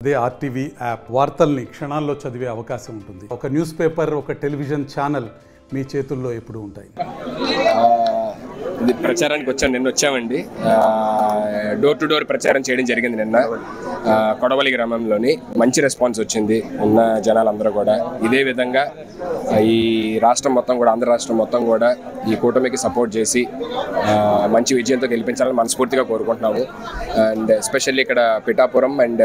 అదే RTV app వార్తల్ని క్షణాల్లో చదివే అవకాశం ఉంటుంది. ఒక న్యూస్ పేపర్, ఒక టెలివిజన్ ఛానల్ మీ చేతుల్లో ఎప్పుడూ ఉంటాయి. ప్రచారానికి నిన్న వచ్చామండి. డోర్ టు డోర్ ప్రచారం చేయడం జరిగింది నిన్న కొడవలి గ్రామంలోని. మంచి రెస్పాన్స్ వచ్చింది. ఉన్న జనాలందరూ కూడా ఇదే విధంగా ఈ రాష్ట్రం మొత్తం కూడా, ఆంధ్ర రాష్ట్రం మొత్తం కూడా ఈ కూటమికి సపోర్ట్ చేసి మంచి విజయంతో గెలిపించాలని మనస్ఫూర్తిగా కోరుకుంటున్నాము. అండ్ ఎస్పెషల్లీ ఇక్కడ పిఠాపురం అండ్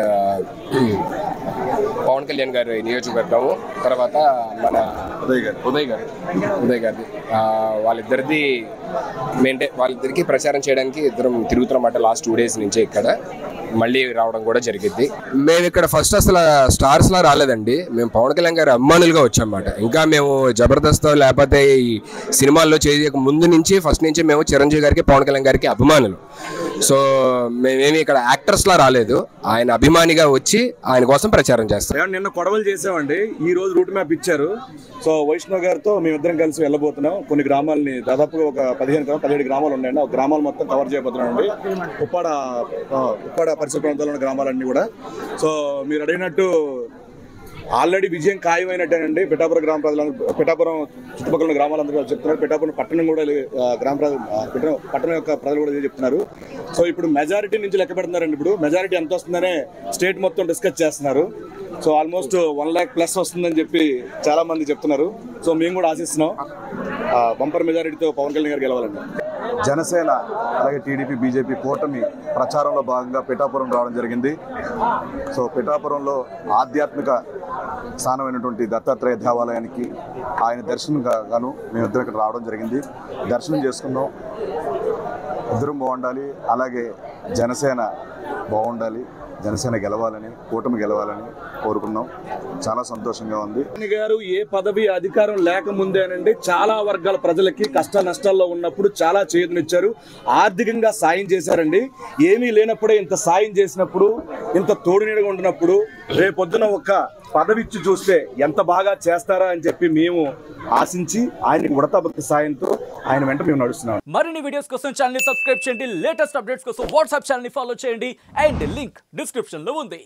పవన్ కళ్యాణ్ గారి నియోజకవర్గము, తర్వాత మన ఉదయ్ గారిది వాళ్ళిద్దరిది వాళ్ళిద్దరికి ప్రచారం చేయడానికి ఇద్దరం తిరుగుతున్నమాట లాస్ట్ 2 days నుంచి. ఇక్కడ మళ్ళీ రావడం కూడా జరిగింది. మేము ఇక్కడ ఫస్ట్ అసలు స్టార్స్ లా రాలేదండి. మేము పవన్ కళ్యాణ్ గారి అభిమానులుగా వచ్చామన్నమాట. ఇంకా మేము జబర్దస్త్ లేకపోతే ఈ సినిమాల్లో చేయక ముందు నుంచి ఫస్ట్ నుంచి మేము చిరంజీవి గారికి, పవన్ కళ్యాణ్ గారికి అభిమానులు. సో మేమేమి ఇక్కడ యాక్టర్స్ లా రాలేదు, ఆయన అభిమానిగా వచ్చి ఆయన కోసం ప్రచారం చేస్తాం. నిన్న కొడవలు చేసామండి, ఈ రోజు రూట్ మ్యాప్ ఇచ్చారు. సో వైష్ణవ్ గారితో మేమిద్దరం కలిసి వెళ్ళబోతున్నాం. కొన్ని గ్రామాలని, దాదాపుగా ఒక 17 గ్రామాలు ఉన్నాయండి. ఆ గ్రామాలు మొత్తం కవర్ చేయబోతున్నాం అండి. ఉప్పాడ పరిసర ప్రాంతాల్లో ఉన్న గ్రామాలన్నీ కూడా. సో మీరు అడిగినట్టు ఆల్రెడీ విజయం ఖాయమైనట్టేనండి. పిఠాపురం గ్రామ ప్రజలందరూ, పిఠాపురం చుట్టుపక్కల ఉన్న గ్రామాలందరూ చెప్తున్నారు. పిఠాపురం పట్టణం కూడా, పట్టణం యొక్క ప్రజలు కూడా చెప్తున్నారు. సో ఇప్పుడు మెజారిటీ నుంచి లెక్క పెడుతున్నారండి. ఇప్పుడు మెజారిటీ ఎంత వస్తుందనే స్టేట్ మొత్తం డిస్కస్ చేస్తున్నారు. సో ఆల్మోస్ట్ 1 lakh ప్లస్ వస్తుందని చెప్పి చాలా మంది చెప్తున్నారు. సో మేము కూడా ఆశిస్తున్నాం బంపర్ మెజారిటీతో పవన్ కళ్యాణ్ గారు గెలవాలండి. జనసేన అలాగే టీడీపీ, బీజేపీ కూటమి ప్రచారంలో భాగంగా పిఠాపురం రావడం జరిగింది. సో పిఠాపురంలో ఆధ్యాత్మిక స్థానమైనటువంటి దత్తాత్రేయ దేవాలయానికి ఆయన దర్శనం గాను మేమిద్దరం ఇక్కడ రావడం జరిగింది. దర్శనం చేసుకున్నాం. ఇద్దరం బాగుండాలి, అలాగే జనసేన బాగుండాలి, జనసేన గెలవాలని, కూటమి గెలవాలని కోరుకున్నాం. చాలా సంతోషంగా ఉంది. గారు ఏ పదవి అధికారం లేకముందేనండి చాలా వర్గాల ప్రజలకి కష్ట నష్టాల్లో ఉన్నప్పుడు చాలా చేతునిచ్చారు. ఆర్థికంగా సాయం చేశారండి. ఏమీ లేనప్పుడే ఇంత సాయం చేసినప్పుడు, ఇంత తోడునీడగా ఉండినప్పుడు రేపొద్దున ఒక పదవి ఇచ్చి చూస్తే ఎంత బాగా చేస్తారా అని చెప్పి మేము ఆశించి ఆయనకి ఉడతాభక్తి సాయంతో ఆయన వెంట మేము నడుస్తున్నాం. మరిన్ని వీడియోస్ కోసం ఛానల్ ని సబ్స్క్రైబ్ చేయండి. లేటెస్ట్ అప్డేట్స్ కోసం వాట్సాప్ ఛానల్ ని ఫాలో చేయండి. అండ్ లింక్ డిస్క్రిప్షన్ లో ఉంది.